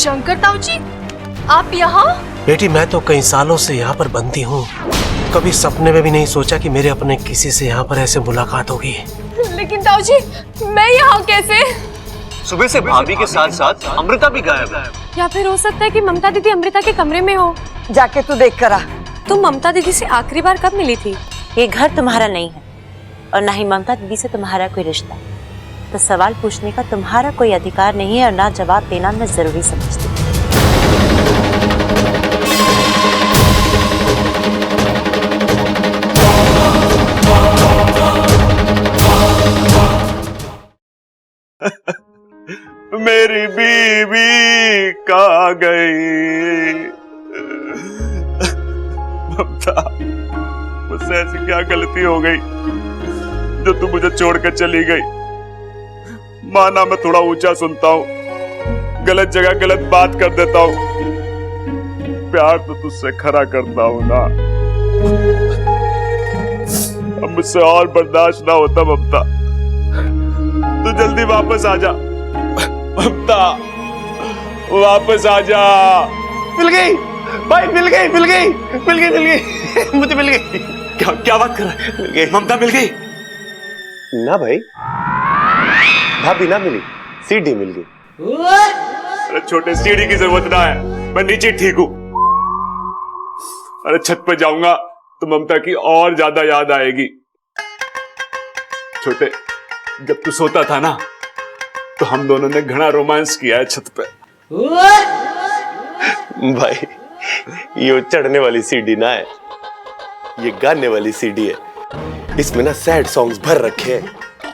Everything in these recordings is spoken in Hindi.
शंकर ताऊ जी, आप यहाँ? बेटी मैं तो कई सालों से यहाँ पर बंदी हूँ, कभी सपने में भी नहीं सोचा कि मेरे अपने किसी से यहाँ पर ऐसे मुलाकात होगी। लेकिन ताऊ जी, मैं यहाँ कैसे? सुबह से भाभी के साथ साथ अमृता भी गायब है। या फिर हो सकता है कि ममता दीदी अमृता के कमरे में हो। जाके तू देख कर आ। तुम ममता दीदी से आखिरी बार कब मिली थी? ये घर तुम्हारा नहीं है और ना ही ममता दीदी से तुम्हारा कोई रिश्ता, तो सवाल पूछने का तुम्हारा कोई अधिकार नहीं है और ना जवाब देना मैं जरूरी समझती हूँ। मेरी बीवी कहाँ गई? ममता, मुझसे ऐसी क्या गलती हो गई जो तू मुझे छोड़कर चली गई? माना मैं थोड़ा ऊंचा सुनता हूँ, गलत जगह गलत बात कर देता हूँ, प्यार तो तुझसे खरा करता हूँ ना। अब मुझसे और बर्दाश्त ना होता ममता, तू जल्दी वापस आ जा। ममता वापस आ जा। मिल गई भाई, मिल गई मुझे मिल गई। क्या बात कर रहा है? मिल गई ममता, मिल गई ना भाई, भाभी ना मिली, सीढ़ी मिल गई। अरे छोटे, सीढ़ी की जरूरत ना है, मैं नीचे ठीक हूं। अरे छत पे जाऊंगा तो ममता की और ज्यादा याद आएगी। छोटे, जब तू सोता था ना तो हम दोनों ने घना रोमांस किया है छत पे। भाई ये चढ़ने वाली सीढ़ी ना है, ये गाने वाली सीढ़ी है। इसमें ना सैड सॉन्ग्स भर रखे हैं।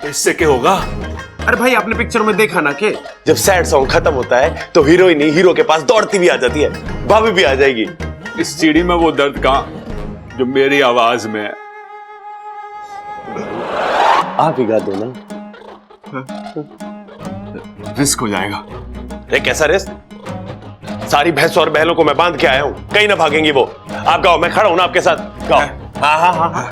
तो इससे क्या होगा? अरे भाई आपने पिक्चर में देखा ना कि जब सैड सॉन्ग खत्म होता है तो हीरोइन हीरो के पास दौड़ती भी आ जाती है, भाभी भी आ जाएगी। इस सीढ़ी में वो दर्द कहां जो मेरी आवाज में है? आप ही गा दो ना। रिस्क हो जाएगा। अरे कैसा रिस्क? सारी भैंसों और बैलों को मैं बांध के आया हूं, कहीं ना भागेंगी वो। आप गाओ, मैं खड़ा हूं ना आपके साथ, गाओ। हाँ हाँ हाँ हाँ।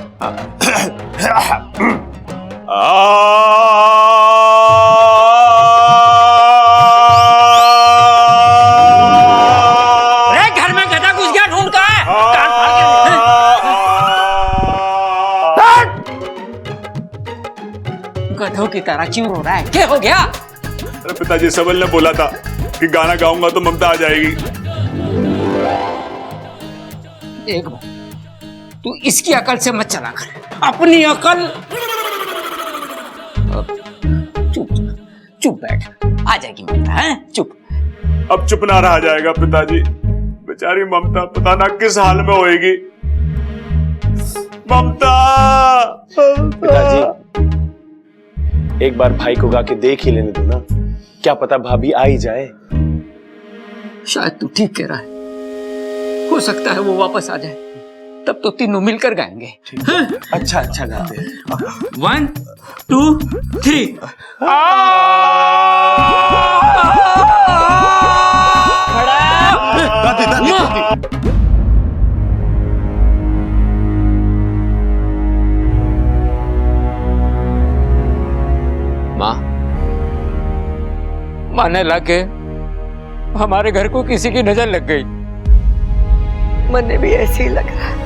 अरे घर में गधा घुस गया, ढूंढ का है। गधों की तरह क्यों रो रहा है? क्या हो गया? अरे पिताजी, सबल ने बोला था कि गाना गाऊंगा तो ममता आ जाएगी। देख भाई, तू इसकी अकल से मत चला कर, अपनी अकल। चुप चुप बैठ, आ जाएगी ममता, है चुप। अब चुप ना रहा जाएगा पिताजी, बेचारी ममता पता ना किस हाल में होएगी। ममता। पिताजी, एक बार भाई को गा के देख ही लेने दो ना, क्या पता भाभी आ ही जाए। शायद तू ठीक कह रहा है, हो सकता है वो वापस आ जाए, तब तो तीनों मिलकर गाएंगे। हाँ? अच्छा अच्छा गाते हैं। 1 2 3। माँ, माने लगे हमारे घर को किसी की नजर लग गई। मने भी ऐसे ही लग रहा है,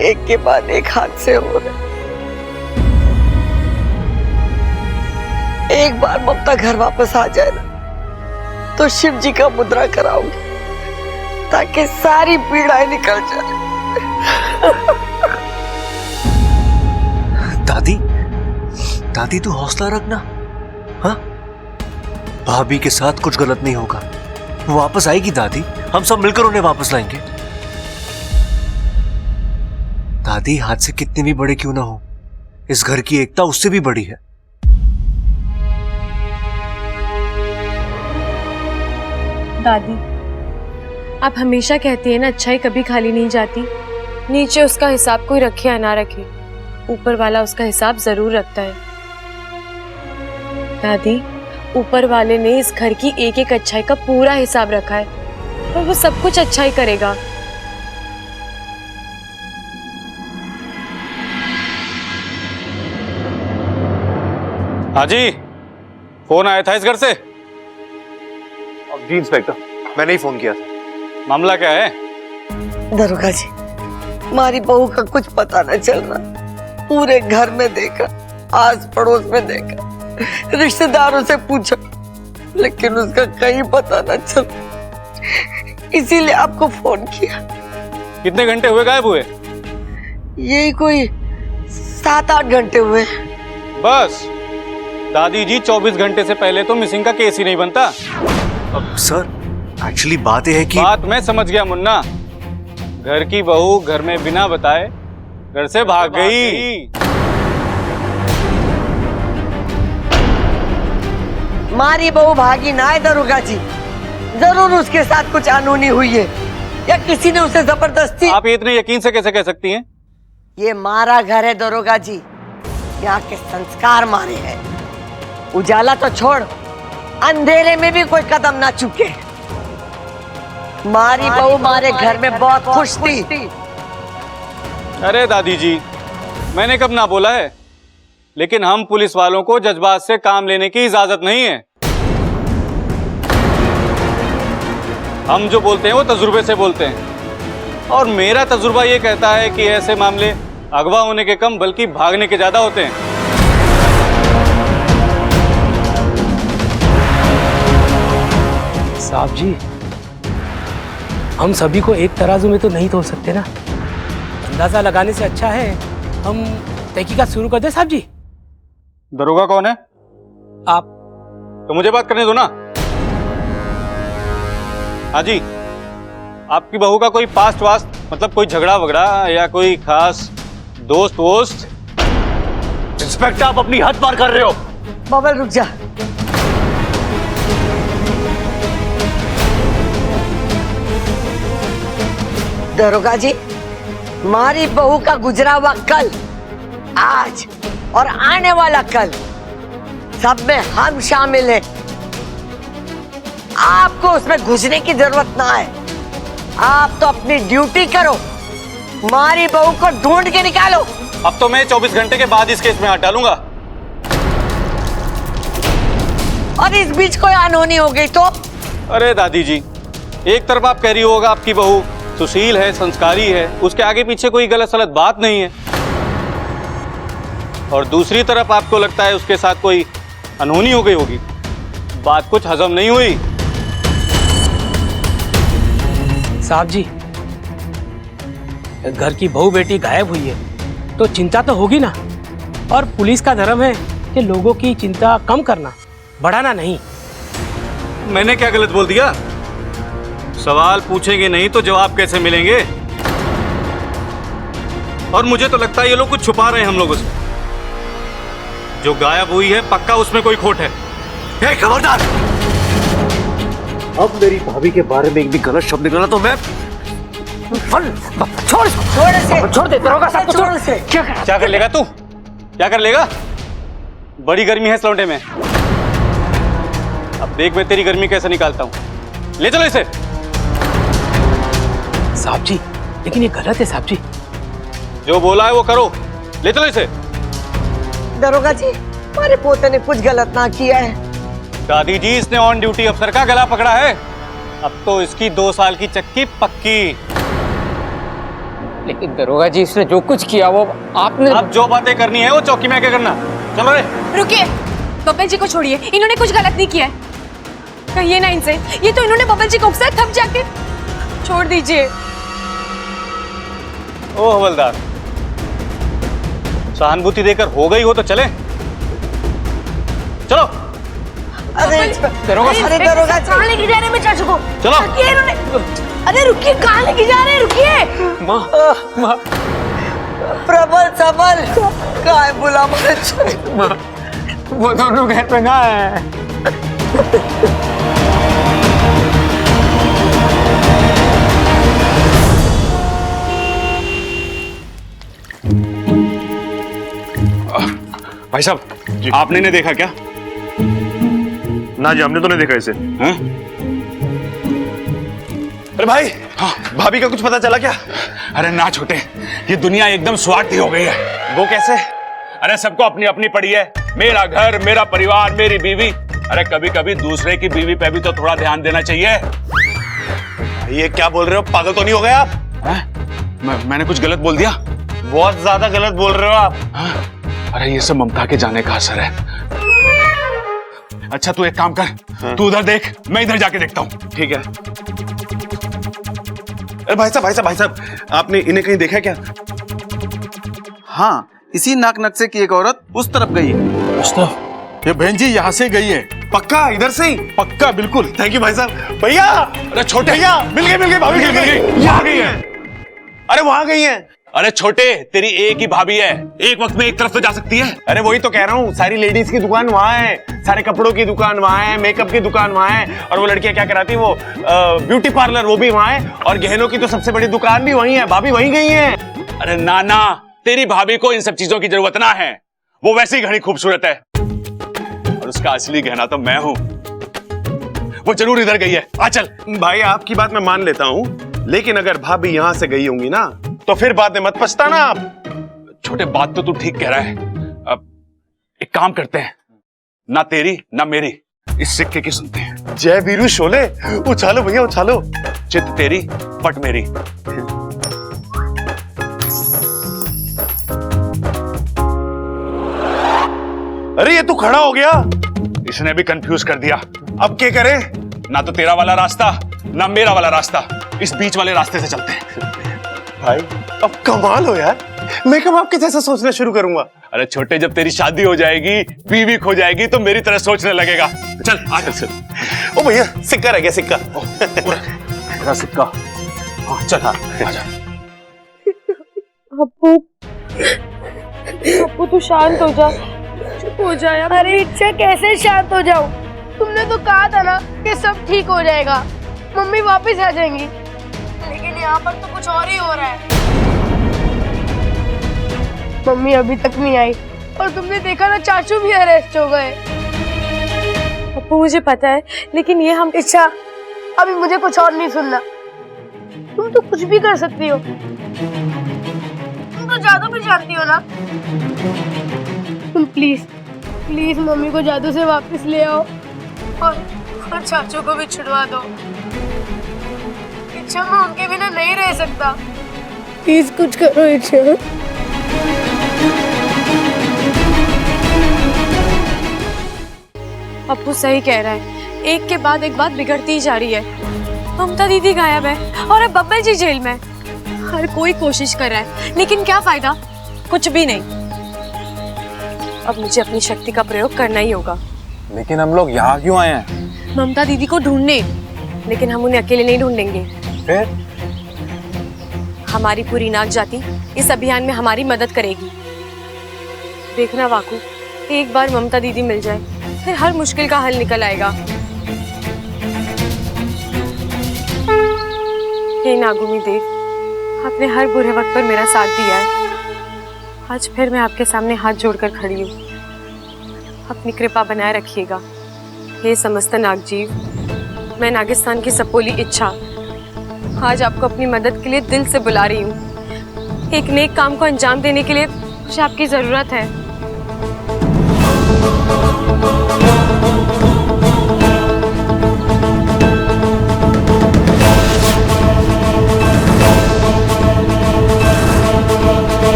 एक के बाद एक हादसे हो रहे। एक बार ममता घर वापस आ जाए ना तो शिव जी का मुद्रा कराऊंगी ताकि सारी पीड़ाएं निकल जाए। दादी, दादी तू हौसला रखना। हाँ, भाभी के साथ कुछ गलत नहीं होगा, वो वापस आएगी दादी, हम सब मिलकर उन्हें वापस लाएंगे। दादी, हादसे कितने भी बड़े क्यों ना हो, इस घर की एकता उससे भी बड़ी है। दादी, आप हमेशा कहती है ना, अच्छाई कभी खाली नहीं जाती। नीचे उसका हिसाब कोई रखे या ना रखे, ऊपर वाला उसका हिसाब जरूर रखता है। दादी, ऊपर वाले ने इस घर की एक एक अच्छाई का पूरा हिसाब रखा है और वो सब कुछ अच्छा ही करेगा। हाँ जी, फोन आया था इस घर से। जी इंस्पेक्टर, मैंने ही फोन किया था। मामला क्या है? दरोगा जी, हमारी बहू का कुछ पता न चल रहा। पूरे घर में देखा, आस पड़ोस में देखा, रिश्तेदारों से पूछा, लेकिन उसका कहीं पता न चल। इसीलिए आपको फोन किया। कितने घंटे हुए गायब हुए? यही कोई 7-8 घंटे हुए। बस दादी जी, 24 घंटे से पहले तो मिसिंग का केस ही नहीं बनता। अब सर, एक्चुअली बात यह है कि बात मैं समझ गया मुन्ना। घर की बहू घर में बिना बताए घर से भाग गई। मारी बहू भागी ना है दरोगा जी, जरूर उसके साथ कुछ अनहोनी हुई है या किसी ने उसे जबरदस्ती। आप ये इतने यकीन से कैसे कह सकती हैं? ये मारा घर है दरोगा जी, यहाँ के संस्कार मारे हैं। उजाला तो छोड़, अंधेरे में भी कोई कदम ना चुके। मारी बहू मारे घर में बहुत खुश थी। अरे दादी जी, मैंने कब ना बोला है, लेकिन हम पुलिस वालों को जज्बात से काम लेने की इजाजत नहीं है। हम जो बोलते हैं वो तजुर्बे से बोलते हैं, और मेरा तजुर्बा ये कहता है कि ऐसे मामले अगवा होने के कम बल्कि भागने के ज्यादा होते हैं। साहब जी, हम सभी को एक तराजू में तो नहीं तोल सकते ना। अंदाजा लगाने से अच्छा है हम तहकीकात शुरू कर दें। साहब जी, दरोगा कौन है? आप। तो मुझे बात करने दो ना। हाँ जी, आपकी बहू का कोई पास्ट वास्ट, मतलब कोई झगड़ा वगड़ा या कोई खास दोस्त वोस्त? इंस्पेक्टर, आप अपनी हद पार कर रहे हो। बबल रुक जा। दरोगा जी, मारी बहू का गुजरा हुआ कल, आज और आने वाला कल, सब में हम शामिल हैं। आपको उसमें घुसने की जरूरत ना है। आप तो अपनी ड्यूटी करो, मारी बहू को ढूंढ के निकालो। अब तो मैं 24 घंटे के बाद इस केस में हाथ डालूंगा। और इस बीच कोई अनहोनी हो गई तो? अरे दादी जी, एक तरफ आप कह रही होगा आपकी बहू सुशील है, संस्कारी है, उसके आगे पीछे कोई गलत सलत बात नहीं है, और दूसरी तरफ आपको लगता है उसके साथ कोई अनहोनी हो गई होगी। बात कुछ हजम नहीं हुई। साहब जी, घर की बहू बेटी गायब हुई है तो चिंता तो होगी ना। और पुलिस का धर्म है कि लोगों की चिंता कम करना, बढ़ाना नहीं। मैंने क्या गलत बोल दिया? सवाल पूछेंगे नहीं तो जवाब कैसे मिलेंगे? और मुझे तो लगता है ये लोग कुछ छुपा रहे हैं हम लोगों से। जो गायब हुई है पक्का उसमें कोई खोट है। हे खबरदार! अब मेरी भाभी के बारे में एक भी गलत शब्द निकला तो मैं छोड़ दे दरोगा साहब, छोड़ इसे। क्या कर लेगा तू? क्या कर लेगा? बड़ी गर्मी है इस लौंडे में। अब देख मैं तेरी गर्मी कैसे निकालता हूं। ले चलो इसे। साहब जी, लेकिन ये गलत है साहब जी। जो बोला है वो करो। ले चलो इसे। दरोगा जी, हमारे पोते ने कुछ गलत ना किया है। दादी जी, इसने ऑन ड्यूटी अफसर का गला पकड़ा है। अब तो इसकी 2 साल की चक्की पक्की। लेकिन दरोगा जी, इसने जो कुछ किया वो आपने। अब जो बातें करनी है वो चौकी में आके करना। चलो रे। रुकिए, बबल जी को छोड़िए, इन्होंने कुछ गलत नहीं किया है। कहिए ना इनसे, ये तो इन्होंने बबल जी को उकसाया थक जाके। छोड़ दीजिए। ओ हवलदार, सहानुभूति देकर हो गई हो तो चले। चलो। अरे दरोगा, अरे दरोगा जी, कहाँ लेके जा रहे हैं चाचू को? चलो। रुकिए इन्होंने। अरे रुकिए, कहाँ लेके जा रहे हैं? रुकिए। माँ, प्रबल सबल काय बुला मुझे। वो दोनों घर पे ना है। भाई साहब, आपने नहीं देखा क्या? ना जी, हमने तो नहीं देखा इसे। हाँ? अरे भाई, हाँ, भाभी का कुछ पता चला क्या? अरे ना छोटे, ये दुनिया एकदम स्वार्थी हो गई है। वो कैसे? अरे सबको अपनी अपनी पड़ी है। मेरा घर, मेरा परिवार, मेरी बीवी, अरे कभी कभी दूसरे की बीवी पे भी तो थोड़ा ध्यान देना चाहिए। ये क्या बोल रहे हो, पागल तो नहीं हो गए आप? मैंने कुछ गलत बोल दिया? बहुत ज्यादा गलत बोल रहे हो आप। अरे ये सब ममता के जाने का असर है। अच्छा तू एक काम कर, तू उधर देख, मैं इधर जाके देखता हूँ। ठीक है। अरे भाई साहब, आपने इन्हें कहीं देखा क्या? हाँ, इसी नाक नक्शे की एक औरत उस तरफ गई है। उस तरफ? ये बहन जी यहाँ से गई है। पक्का इधर से ही? पक्का, बिल्कुल। थैंक यू भाई साहब। भैया, अरे छोटे भैया, मिल गई भाभी मिल गई। वहां गई है। अरे वहां गई है। अरे छोटे, तेरी एक ही भाभी है, एक वक्त में एक तरफ तो जा सकती है। अरे वही तो कह रहा हूँ, सारी लेडीज की दुकान वहाँ है, सारे कपड़ों की दुकान वहाँ है, मेकअप की दुकान वहाँ है, और वो लड़कियां क्या कराती है, वो ब्यूटी पार्लर वो भी वहाँ है, और गहनों की तो सबसे बड़ी दुकान भी वहीं है। भाभी वहीं गई है। अरे नाना, तेरी भाभी को इन सब चीजों की जरूरत ना है, वो वैसे ही घनी खूबसूरत है, और उसका असली गहना तो मैं हूँ। वो जरूर इधर गई है। आ चल। भाई आपकी बात मैं मान लेता हूँ, लेकिन अगर भाभी यहाँ से गई होंगी ना, तो फिर बाद में मत पछताना आप। छोटे, बात तो तू ठीक कह रहा है। अब एक काम करते हैं, ना तेरी ना मेरी, इस सिक्के की सुनते हैं। जय वीरू शोले, उछालो भैया उछालो। चित तेरी पट मेरी। अरे ये तू खड़ा हो गया, इसने भी कंफ्यूज कर दिया। अब क्या करें? ना तो तेरा वाला रास्ता ना मेरा वाला रास्ता, इस बीच वाले रास्ते से चलते हैं। भाई अब कमाल हो यार, मैं कब आपके जैसा सोचना शुरू करूंगा? अरे छोटे, जब तेरी शादी हो जाएगी, बीवी खो जाएगी, तो मेरी तरह सोचने लगेगा। चल आ चल। ओ भैया, सिक्का रह गया, सिक्का। पूरा सिक्का। हाँ चल, हाँ आजा। अप्पू, अप्पू तू शांत हो जा, चुप हो जा यार। अरे इच्छा, कैसे शांत हो जाऊं? तुमने तो कहा था ना कि सब ठीक हो जाएगा, मम्मी वापस आ जाएंगी, लेकिन यहाँ पर तो कुछ और ही हो रहा है। मम्मी अभी तक नहीं आई, और तुमने देखा ना, चाचू भी अरेस्ट हो गए। अप्पू मुझे पता है, लेकिन ये हम इच्छा, अभी मुझे कुछ और नहीं सुनना। तुम तो कुछ भी कर सकती हो, तुम तो जादू भी जानती हो ना। तुम प्लीज प्लीज मम्मी को जादू से वापस ले आओ, और चाचू को भी छुड़वा दो। इच्छा, मैं उनके बिना नहीं रह सकता, प्लीज कुछ करो इच्छा। अप्पू सही कह रहा है, एक के बाद एक बात बिगड़ती ही जा रही है। ममता दीदी गायब है और अब बब्बल जी जेल में। हर कोई कोशिश कर रहा है, लेकिन क्या फायदा, कुछ भी नहीं। अब मुझे अपनी शक्ति का प्रयोग करना ही होगा। लेकिन हम लोग यहाँ क्यों आए हैं? ममता दीदी को ढूंढने, लेकिन हम उन्हें अकेले नहीं ढूंढेंगे। फिर? हमारी पूरी नाग जाति इस अभियान में हमारी मदद करेगी। देखना वाकू, एक बार ममता दीदी मिल जाए, फिर हर मुश्किल का हल निकल आएगा। हे नागुमी देव, आपने हर बुरे वक्त पर मेरा साथ दिया है। आज फिर मैं आपके सामने हाथ जोड़कर खड़ी हूँ। अपनी कृपा बनाए रखिएगा। हे समस्त नागजीव, मैं नागिस्तान की सपोली इच्छा आज आपको अपनी मदद के लिए दिल से बुला रही हूँ। एक नेक काम को अंजाम देने के लिए मुझे आपकी जरूरत है।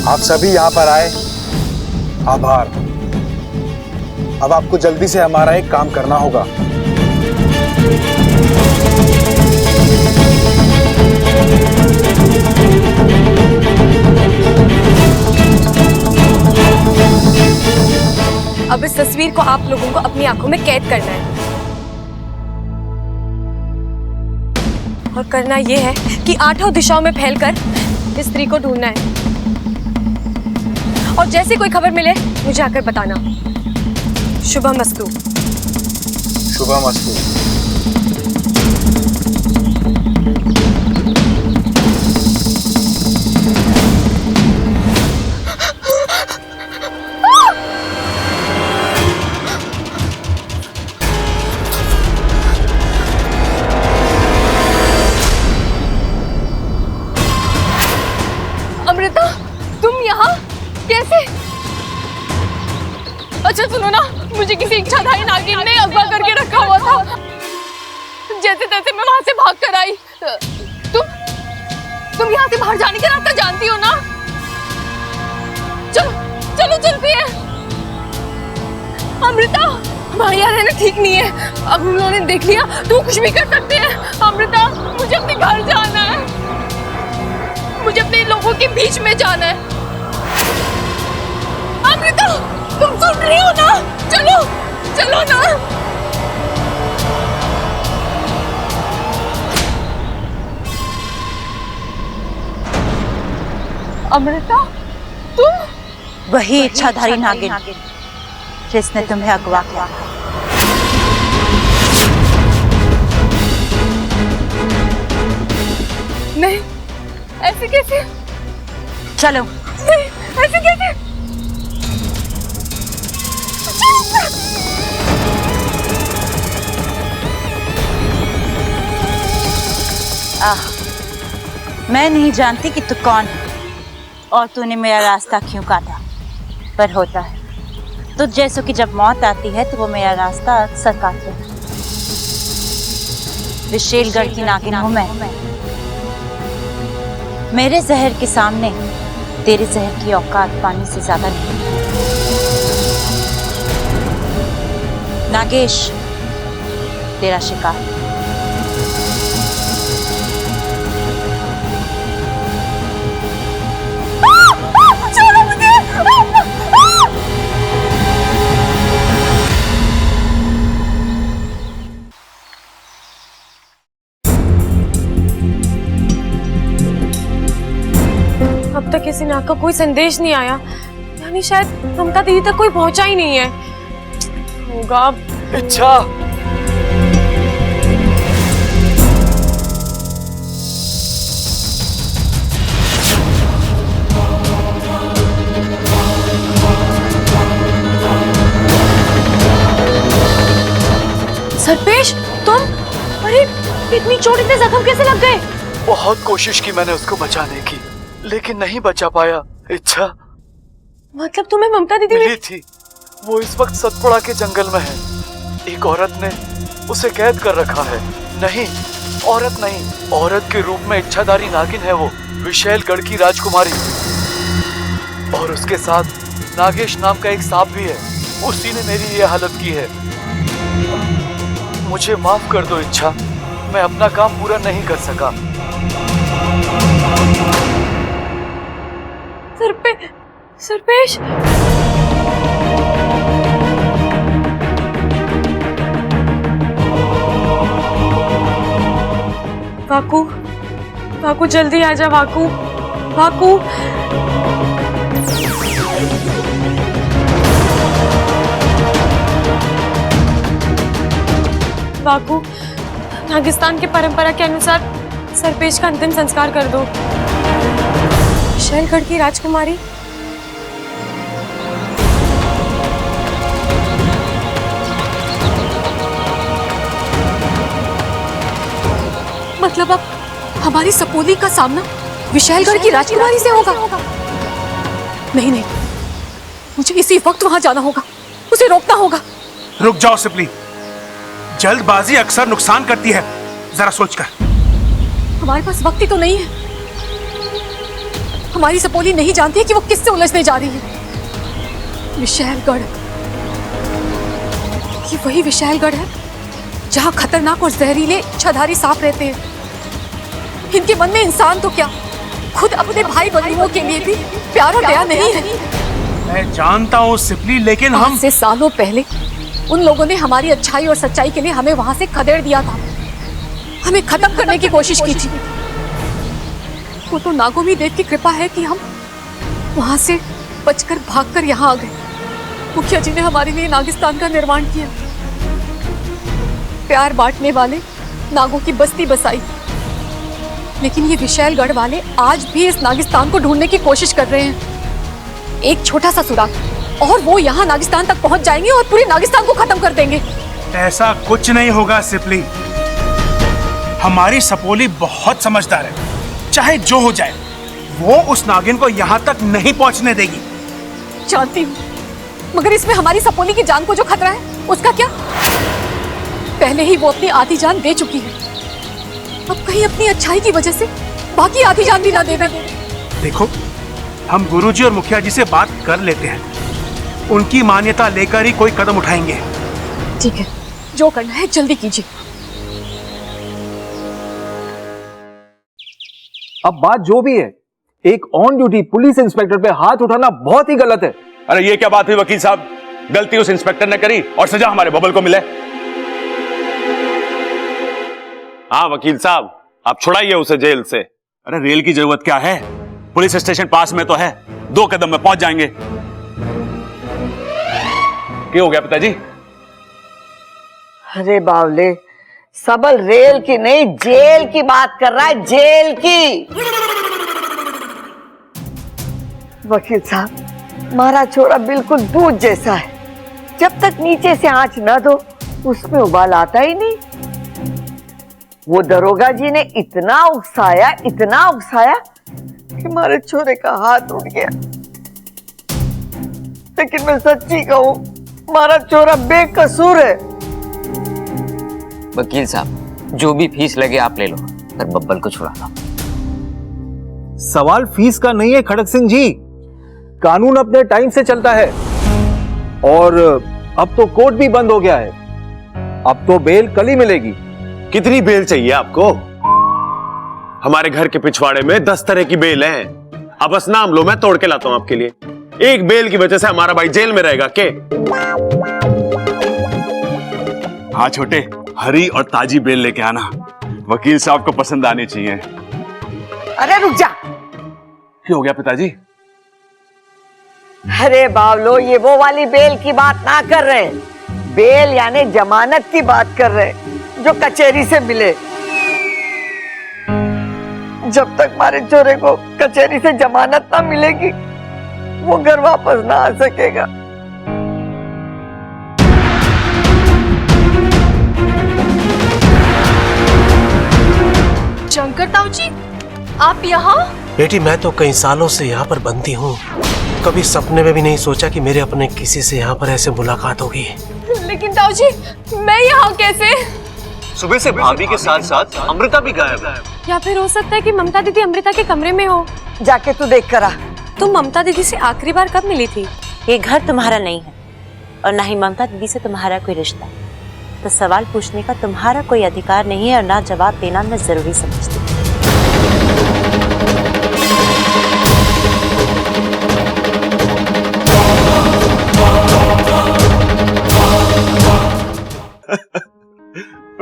आप सभी यहाँ पर आए, आभार। अब आपको जल्दी से हमारा एक काम करना होगा। अब इस तस्वीर को आप लोगों को अपनी आंखों में कैद करना है, और करना यह है कि 8 दिशाओं में फैलकर इस स्त्री को ढूंढना है, और जैसे कोई खबर मिले मुझे आकर बताना। शुभमस्तु। शुभमस्तु। अच्छा सुनो ना, मुझे किसी इच्छाधारी नागिन ने अगवा करके रखा हुआ था। जैसे तैसे मैं वहां से भाग कर आई। तुम यहाँ से बाहर जाने का रास्ता जानती हो ना? चलो चलो चलती है। अमृता, हमारे यहाँ रहना ठीक नहीं है। अब उन लोगों ने देख लिया तो वो कुछ भी कर सकते हैं। अमृता, मुझे अपने घर जाना है, मुझे अपने लोगों के बीच में जाना है। अमृता, तुम सुन रही हो ना? चलो चलो ना। अमृता, तुम? वही इच्छाधारी नागिन जिसने तुम्हें अगवा किया। नहीं, ऐसे कैसे? चलो। नहीं, ऐसे कैसे? मैं नहीं जानती कि तू कौन है और तूने मेरा रास्ता क्यों काटा, पर होता है तुझ जैसों की जब मौत आती है तो वो मेरा रास्ता अक्सर काटते हैं। विशेलगढ़ की नागिन हूं मैं। मेरे जहर के सामने तेरे जहर की औकात पानी से ज्यादा नहीं। नागेश तेरा शिकार। अब तक किसी नाग का कोई संदेश नहीं आया, यानी शायद ममता दीदी तक कोई पहुंचा ही नहीं है। होगा इच्छा। सरपेश, तुम? अरे इतनी चोट, इतने जख्म कैसे लग गए? बहुत कोशिश की मैंने उसको बचाने की, लेकिन नहीं बचा पाया। इच्छा, मतलब तुम्हें ममता दीदी मिली थी? वो इस वक्त सतपुड़ा के जंगल में है। एक औरत ने उसे कैद कर रखा है। नहीं, औरत नहीं, औरत के रूप में इच्छाधारी नागिन है वो, विशेलगढ़ की राजकुमारी। और उसके साथ नागेश नाम का एक सांप भी है। उसी ने मेरी ये हालत की है। मुझे माफ कर दो इच्छा, मैं अपना काम पूरा नहीं कर सका। सरपेश, वाकू, वाकू जल्दी आजा। वाकू, वाकू। वाकू, नागिस्तान के परंपरा के अनुसार सरपेश का अंतिम संस्कार कर दो। विशेलगढ़ की राजकुमारी? मतलब अब हमारी सपोली का सामना विशेलगढ़ की राजकुमारी से होगा? नहीं नहीं, मुझे इसी वक्त वहां जाना होगा, उसे रोकना होगा। रुक जाओ सिपली, जल्दबाजी अक्सर नुकसान करती है, जरा सोचकर। हमारे पास वक्त ही तो नहीं है। हमारी सपोली नहीं जानती है कि वो किससे उलझने जा रही है। विशेलगढ़, ये वही विशेलगढ़ है जहां खतरनाक और जहरीले इच्छाधारी सांप रहते हैं। इनके मन में इंसान तो क्या, खुद अपने भाई बंधुओं के लिए भी प्यार और दया नहीं है। मैं जानता हूँ सिपली, लेकिन हम से सालों पहले उन लोगों ने हमारी अच्छाई और सच्चाई के लिए हमें वहां से खदेड़ दिया था, हमें खत्म करने की कोशिश की थी। वो तो नागोमी देव की कृपा है कि हम वहां से बचकर भागकर यहाँ आ गए। मुखिया जी ने हमारे लिए नागिस्तान का निर्माण किया, प्यार बांटने वाले नागों की बस्ती बसाई। लेकिन ये विशेलगढ़ वाले आज भी इस नागिस्तान को ढूंढने की कोशिश कर रहे हैं। एक छोटा सा सुराग और वो यहाँ नागिस्तान तक पहुंच जाएंगे और पूरे नागिस्तान को खत्म कर देंगे। ऐसा कुछ नहीं होगा सिपली, हमारी सपोली बहुत समझदार है। चाहे जो हो जाए, वो उस नागिन को यहाँ तक नहीं पहुँचने देगी। जानती हूँ, मगर इसमें हमारी सपोनी की जान को जो खतरा है उसका क्या? पहले ही वो अपनी आधी जान दे चुकी है, अब कहीं अपनी अच्छाई की वजह से बाकी आधी जान भी ना दे दे। देखो, हम गुरुजी और मुखिया जी से बात कर लेते हैं, उनकी मान्यता लेकर ही कोई कदम उठाएंगे। ठीक है, जो करना है जल्दी कीजिए। अब बात जो भी है, एक ऑन ड्यूटी पुलिस इंस्पेक्टर पे हाथ उठाना बहुत ही गलत है। अरे ये क्या बात हुई वकील साहब? गलती उस इंस्पेक्टर ने करी और सजा हमारे बबल को मिले। हाँ वकील साहब, आप छुड़ाइए उसे जेल से। अरे रेल की जरूरत क्या है, पुलिस स्टेशन पास में तो है, 2 कदम में पहुंच जाएंगे। क्या हो गया पिताजी? अरे बावले, सबल रेल की नहीं जेल की बात कर रहा है, जेल की। वकील साहब, हमारा छोरा बिल्कुल दूध जैसा है, जब तक नीचे से आंच न दो उसमें उबाल आता ही नहीं। वो दरोगा जी ने इतना उकसाया कि हमारे छोरे का हाथ उठ गया। लेकिन मैं सच्ची कहूं, हमारा छोरा बेकसूर है। वकील साहब, जो भी फीस लगे आप ले लो, पर बब्बल को छुड़ा लो। सवाल फीस का नहीं है खड़क सिंह जी, कानून अपने टाइम से चलता है और अब तो कोर्ट भी बंद हो गया है। अब तो बेल कल ही मिलेगी। कितनी बेल चाहिए आपको? हमारे घर के पिछवाड़े में 10 तरह की बेल हैं। अब बस नाम लो, मैं तोड़ के लाता हूं आपके लिए। एक बेल की वजह से हमारा भाई जेल में रहेगा के? हाँ छोटे, हरी और ताजी बेल लेके आना, वकील साहब को पसंद आनी चाहिए। अरे रुक जा। क्या हो गया पिताजी? अरे बावलो, ये वो वाली बेल की बात ना कर रहे हैं, बेल यानी जमानत की बात कर रहे हैं, जो कचहरी से मिले। जब तक हमारे चोरे को कचहरी से जमानत ना मिलेगी, वो घर वापस ना आ सकेगा। शंकर ताऊ जी, आप यहाँ? बेटी, मैं तो कई सालों से यहाँ पर बंदी हूँ, कभी सपने में भी नहीं सोचा कि मेरे अपने किसी से यहाँ पर ऐसे मुलाकात होगी। लेकिन ताऊ जी, मैं यहाँ कैसे? सुबह से भाभी के साथ साथ अमृता भी गायब है। या फिर हो सकता है कि ममता दीदी अमृता के कमरे में हो। जाके तू देख कर आ। तुम ममता दीदी से आखिरी बार कब मिली थी? ये घर तुम्हारा नहीं है और ना ही ममता दीदी से तुम्हारा कोई रिश्ता, तो सवाल पूछने का तुम्हारा कोई अधिकार नहीं है और ना जवाब देना मैं जरूरी समझती हूँ।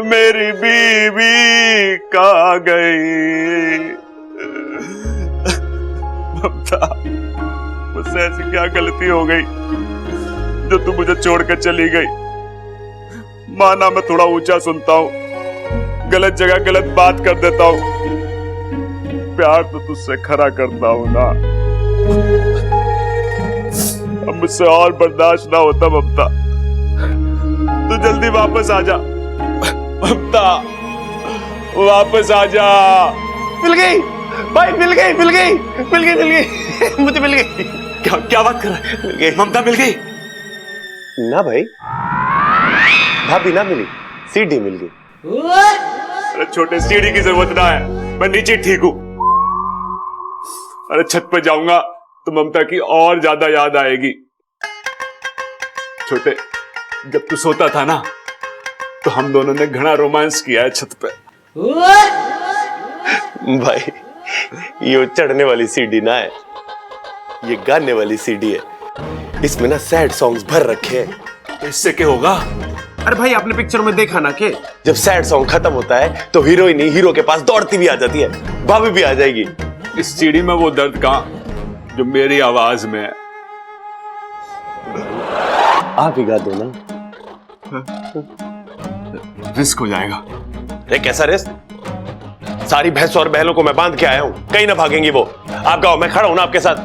मेरी बीवी कहाँ गई? ममता, मुझसे ऐसी क्या गलती हो गई जो तू मुझे छोड़कर चली गई? माना मैं थोड़ा ऊंचा सुनता हूँ, गलत जगह गलत बात कर देता हूँ, प्यार तो तुझसे खरा करता हूँ ना। अब मुझसे और बर्दाश्त ना होता ममता, तू जल्दी वापस आ जा। ममता, वापस आ जा। मिल गई भाई, मिल गई मुझे मिल गई। क्या बात कर रहा है? मिल गई ममता, मिल गई ना भाई, भाभी ना मिली, सीढ़ी मिल गई। अरे छोटे, सीढ़ी की जरूरत ना है, मैं नीचे ठीक हूँ। अरे छत पे जाऊंगा तो ममता की और ज्यादा याद आएगी। छोटे, जब तू सोता था ना तो हम दोनों ने घना रोमांस किया है छत पे। भाई, ये चढ़ने वाली सीढ़ी ना है, ये गाने वाली सीढ़ी है। इसमें ना सैड सॉन्ग्स भर रखे हैं। तो इससे क्या होगा? अरे भाई, आपने पिक्चर में देखा ना कि जब सैड सॉन्ग खत्म होता है तो हीरोइन हीरो के पास दौड़ती भी आ जाती है, भाभी भी आ जाएगी। इस सीढ़ी में वो दर्द कहां जो मेरी आवाज में है? आप ही गा दो ना। रिस्क हो जाएगा। अरे कैसा रिस्क? सारी भैंस और बैलों को मैं बांध के आया हूं, कहीं ना भागेंगी वो। आप गाओ, मैं खड़ा हूं ना आपके साथ।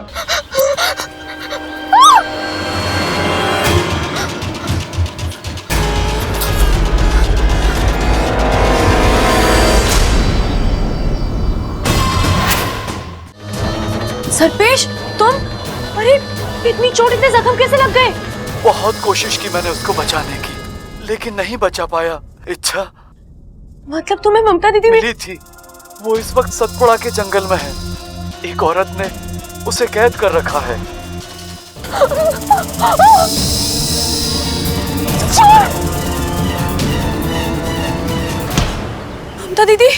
सरपेश, तुम? अरे इतनी चोट, इतने जख्म कैसे लग गए? बहुत कोशिश की मैंने उसको बचाने की, लेकिन नहीं बचा पाया। इच्छा मतलब तुम्हें ममता दीदी मिली थी, वो इस वक्त सतपुड़ा के जंगल में है। एक औरत ने उसे कैद कर रखा है। ममता दीदी,